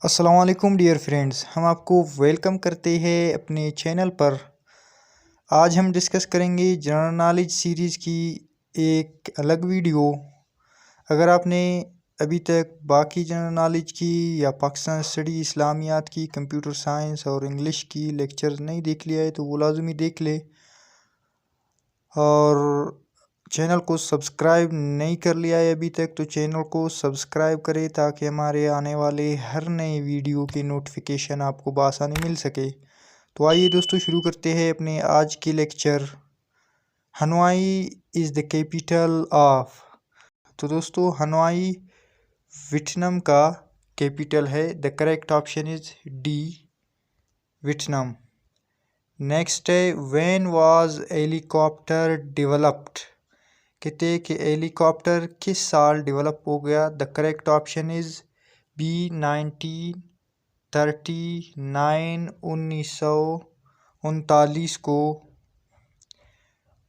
अस्सलाम वालेकुम dear friends, हम आपको वेलकम करते हैं अपने चैनल पर। आज हम डिस्कस करेंगे जनरल नॉलेज सीरीज़ की एक अलग वीडियो। अगर आपने अभी तक बाकी जनरल नॉलेज की या पाकिस्तान स्टडी इस्लामियात की, कंप्यूटर साइंस और इंग्लिश की लेक्चर्स नहीं देख लिया है तो वो लाजमी देख ले, और चैनल को सब्सक्राइब नहीं कर लिया है अभी तक तो चैनल को सब्सक्राइब करें ताकि हमारे आने वाले हर नए वीडियो की नोटिफिकेशन आपको बआसानी मिल सके। तो आइए दोस्तों, शुरू करते हैं अपने आज की lecture. Hanoi is the capital of. तो दोस्तों, हनोई वियतनाम का कैपिटल है। The correct option is D, Vietnam. Next है, व्हेन वाज हेलीकॉप्टर डेवलप्ड। कहते हैं कि हेलीकॉप्टर किस साल डेवलप हो गया। The correct option is B, 1939, 1939 को।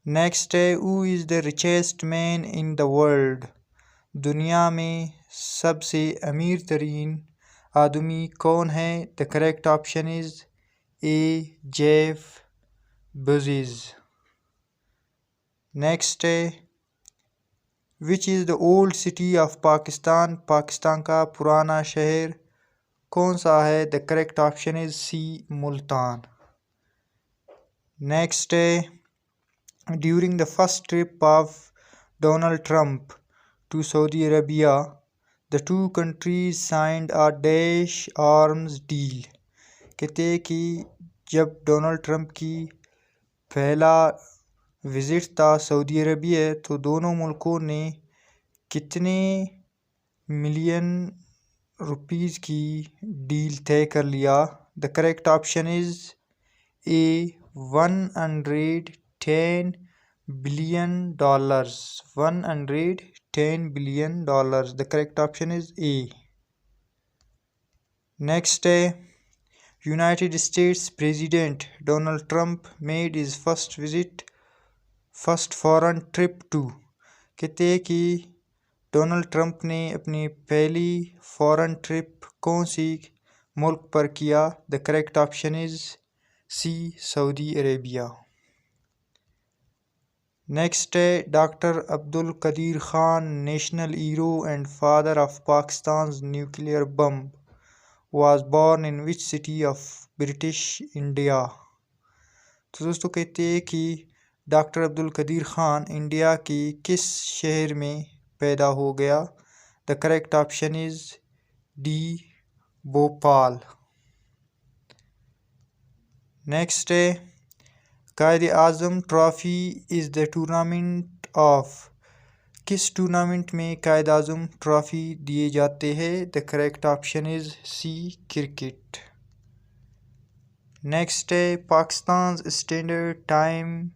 नेक्स्ट है, who is the richest man in the world. दुनिया में सबसे अमीर तरीन आदमी कौन है। The correct option is A, Jeff Bezos. Next है, which is the old city of Pakistan. Pakistan का पुराना शहर कौन सा है। The correct option is C, Multan. Next है, during the first trip of Donald Trump to Saudi Arabia the two countries signed a dash arms deal. कहते हैं कि जब डोनाल्ड ट्रंप की पहला विज़िट था सऊदी अरबिया तो दोनों मुल्कों ने कितने मिलियन रुपीज़ की डील तय कर लिया। The correct option is A, 110 billion dollars. 110 billion dollars. The correct option is A. Next है, United States president Donald Trump made his first foreign trip to. कहते हैं कि डोनाल्ड ट्रंप ने अपनी पहली फॉरेन ट्रिप कौन सी मुल्क पर किया। The correct option is C, Saudi Arabia. Next है, doctor Abdul Qadeer Khan, national hero and father of Pakistan nuclear bomb, was born in which city of British India। तो दोस्तों, कहते हैं कि डॉक्टर अब्दुल कदीर खान इंडिया की किस शहर में पैदा हो गया। The correct option is D, Bhopal. Next है, Quaid Azam trophy is the tournament of. किस टूर्नामेंट में कायद आज़म ट्रॉफ़ी दिए जाते हैं। The correct option is C, cricket. Next है, Pakistan standard time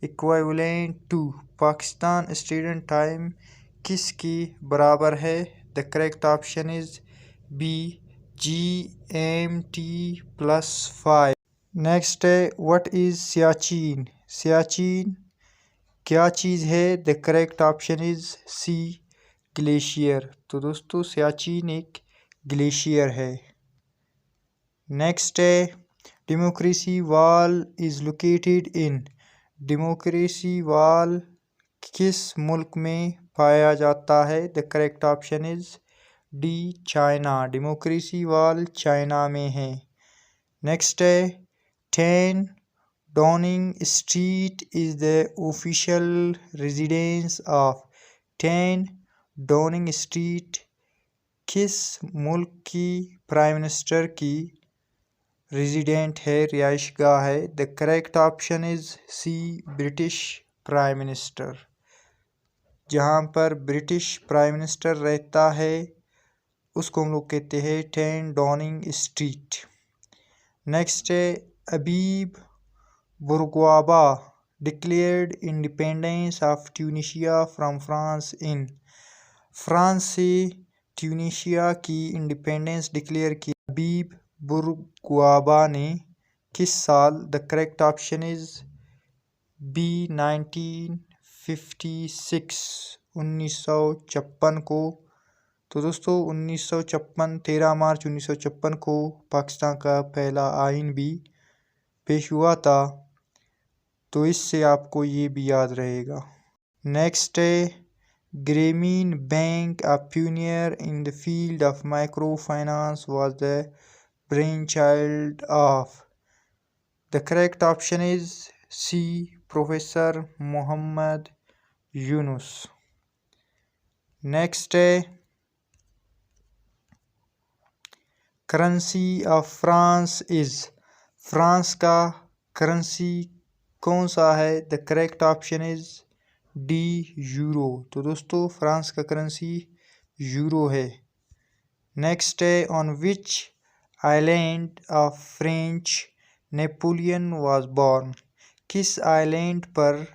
equivalent to. Pakistan standard time किसकी बराबर है। The correct option is B, GMT+5। Next है, व्हाट इज़ सियाचिन। सियाचिन क्या चीज़ है। The correct option is C, glacier. तो दोस्तों, सियाचिन एक ग्लेशियर है। नेक्स्ट है, democracy wall is located in. Democracy wall किस मुल्क में पाया जाता है। The correct option is D, China. Democracy wall China में है। नेक्स्ट है, 10 Downing Street is the official residence of. 10 Downing Street किस मुल्क की प्राइम मिनिस्टर की रेजिडेंट है, रिहाइशगाह है। The correct option is C, British prime minister. जहाँ पर ब्रिटिश प्राइम मिनिस्टर रहता है उसको हम लोग कहते हैं 10 डाउनिंग स्ट्रीट। नेक्स्ट है, Habib Bourguiba declared independence of Tunisia from France in. France से ट्यूनिशिया की इंडिपेंडेंस डिक्लेयर की अबीब बुर्गवाबा ने किस साल। The correct option is B, 1956, 1956 को तो दोस्तों 1956 13 मार्च 1956 को पाकिस्तान का पहला आइन भी पेश हुआ था। तो इससे आपको ये भी याद रहेगा। नेक्स्ट है ग्रामीण bank, a pioneer in the field of microfinance, was the brainchild of. The correct option is C. Professor Muhammad Yunus. Next है currency of France is. France का करेंसी कौन सा है? The correct option is D euro. तो दोस्तों France का currency euro है। Next है on which island of French Napoleon was born. किस आइलैंड पर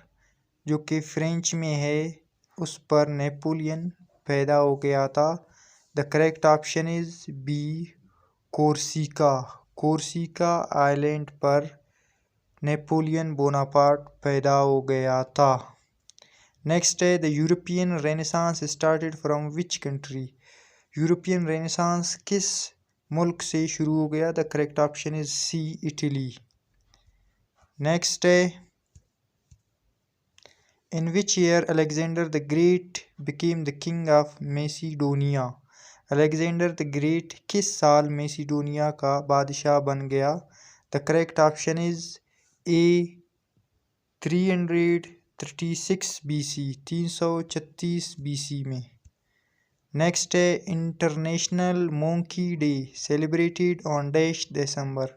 जो कि फ्रेंच में है उस पर नेपोलियन पैदा हो गया था? The correct option is B Corsica. Corsica island पर नेपोलियन बोनापार्ट पैदा हो गया था। नेक्स्ट है the European renaissance started from which country. European renaissance किस मुल्क से शुरू हो गया? The correct option is C Italy. Next है in which year Alexander the great became the king of Macedonia. Alexander the great किस साल मैसिडोनिया का बादशाह बन गया? The correct option is A 336 BC 336 BC में। नेक्स्ट है international monkey day celebrated on dash December.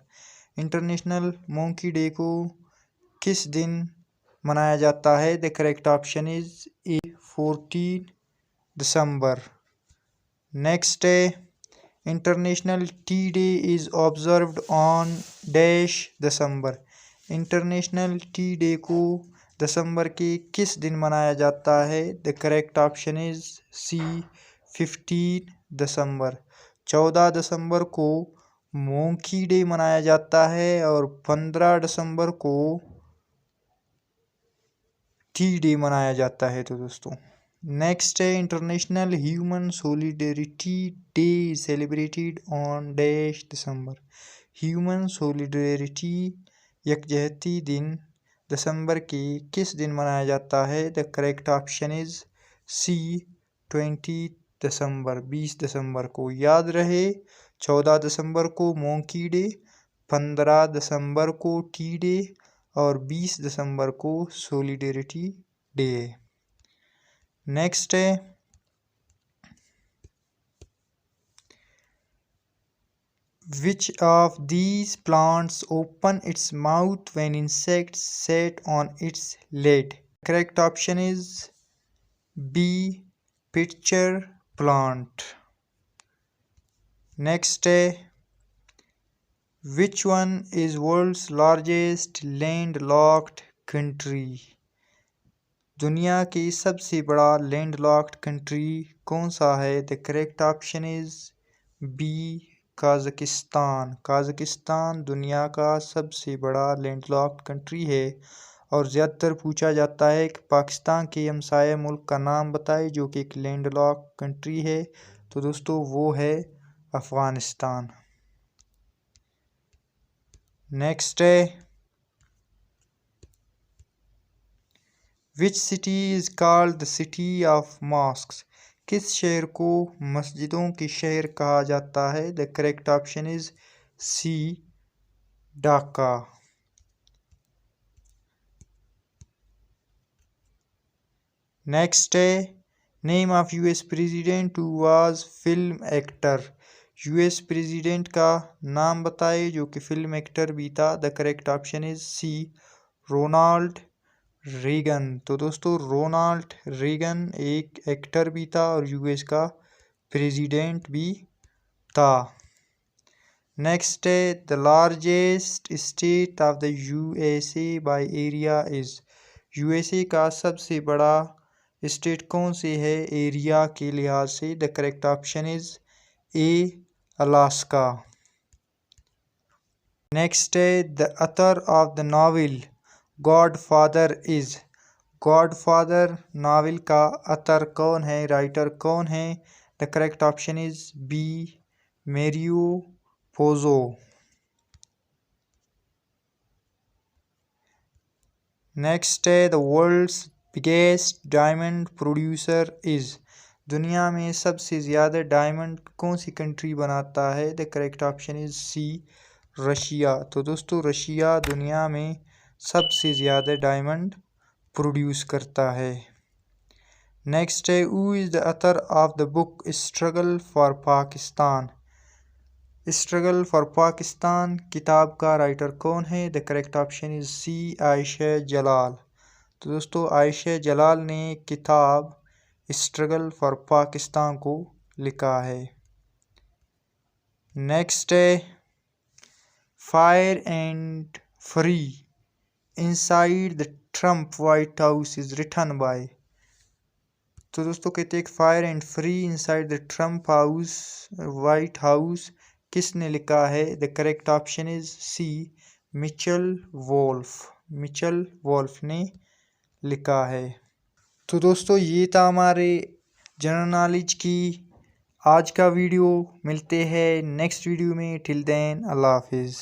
International monkey day को किस दिन मनाया जाता है? The correct option is A 14 December. Next है international tea day is observed on dash December. International tea day को दिसंबर के किस दिन मनाया जाता है? The correct option is C 15 December. 14 दिसंबर को मोंकी डे मनाया जाता है और 15 दिसंबर को टी डे मनाया जाता है। तो दोस्तों नेक्स्ट है international human solidarity day celebrated on dash December. Human solidarity यकजहती दिन दिसंबर के किस दिन मनाया जाता है? The correct option is C 20 December 20 दिसंबर को। याद रहे 14 दिसंबर को मोंकी डे, 15 दिसंबर को टी डे और 20 दिसंबर को सॉलिडेरिटी डे। नेक्स्ट है Which of these plants open its mouth when insects set on its lid? Correct option is B. Pitcher plant. Next है Which one is world's largest landlocked country? दुनिया की सबसे बड़ा landlocked country कौन सा है? The correct option is B Kazakhstan. Kazakhstan दुनिया का सबसे बड़ा लैंडलॉक्ड कंट्री है और ज़्यादातर पूछा जाता है कि पाकिस्तान के हमसाया मुल्क का नाम बताए जो कि एक लैंडलॉक्ड कंट्री है। तो दोस्तों वो है अफ़गानिस्तान। नेक्स्ट है which city is called the city of mosques. किस शहर को मस्जिदों के शहर कहा जाता है? The correct option is C Dhaka. Next है name of US president who was film actor. US president का नाम बताए जो कि फिल्म एक्टर भी था। The correct option is C Ronald Reagan. तो दोस्तों रोनाल्ड रीगन एक एक्टर भी था और यूएस का प्रेसिडेंट भी था। नेक्स्ट है the largest state of the USA by area is. USA का सबसे बड़ा स्टेट कौन से है एरिया के लिहाज से? The correct option is A Alaska. Next है the author of the novel Godfather is. Godfather novel का ऑथर कौन है, राइटर कौन है? The correct option is B Mario Puzo. Next है the world's biggest diamond producer is. दुनिया में सबसे ज़्यादा डायमंड कौन सी कंट्री बनाता है? The correct option is C Russia. तो दोस्तों रशिया दुनिया में सबसे ज़्यादा डायमंड प्रोड्यूस करता है। नेक्स्ट है who is the author of the book struggle for Pakistan. Struggle for Pakistan किताब का राइटर कौन है? The correct option is C Ayesha Jalal. तो दोस्तों आयशा जलाल ने किताब स्ट्रगल फॉर पाकिस्तान को लिखा है। नेक्स्ट है fire and free inside the Trump white house is written by. तो दोस्तों कहते हैं fire and free inside the Trump house white house किसने लिखा है? The correct option is C Michael Wolff. Michael Wolff ने लिखा है। तो दोस्तों ये था हमारे जनरल नॉलेज की आज का वीडियो। मिलते हैं नेक्स्ट वीडियो में। टिल देन अल्लाह हाफिज़।